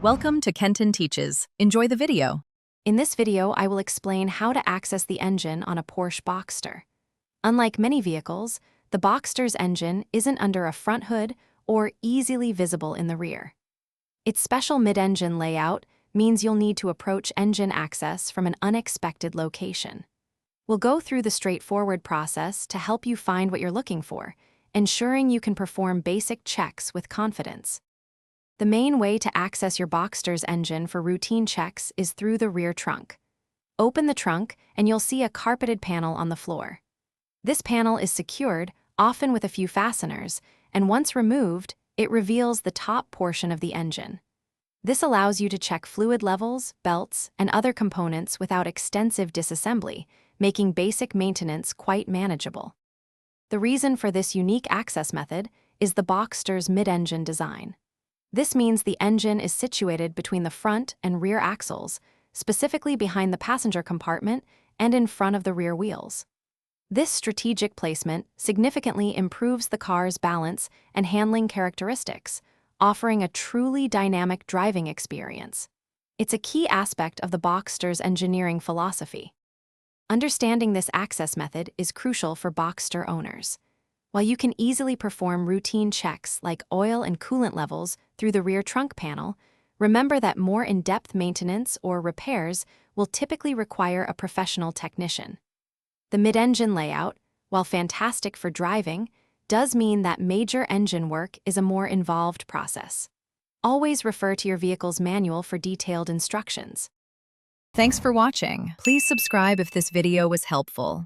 Welcome to Kenton Teaches. Enjoy the video. In this video, I will explain how to access the engine on a Porsche Boxster. Unlike many vehicles, the Boxster's engine isn't under a front hood or easily visible in the rear. Its special mid-engine layout means you'll need to approach engine access from an unexpected location. We'll go through the straightforward process to help you find what you're looking for, ensuring you can perform basic checks with confidence. The main way to access your Boxster's engine for routine checks is through the rear trunk. Open the trunk and you'll see a carpeted panel on the floor. This panel is secured, often with a few fasteners, and once removed, it reveals the top portion of the engine. This allows you to check fluid levels, belts, and other components without extensive disassembly, making basic maintenance quite manageable. The reason for this unique access method is the Boxster's mid-engine design. This means the engine is situated between the front and rear axles, specifically behind the passenger compartment and in front of the rear wheels. This strategic placement significantly improves the car's balance and handling characteristics, offering a truly dynamic driving experience. It's a key aspect of the Boxster's engineering philosophy. Understanding this access method is crucial for Boxster owners. While you can easily perform routine checks like oil and coolant levels through the rear trunk panel, remember that more in-depth maintenance or repairs will typically require a professional technician. The mid-engine layout, while fantastic for driving, does mean that major engine work is a more involved process. Always refer to your vehicle's manual for detailed instructions. Thanks for watching. Please subscribe if this video was helpful.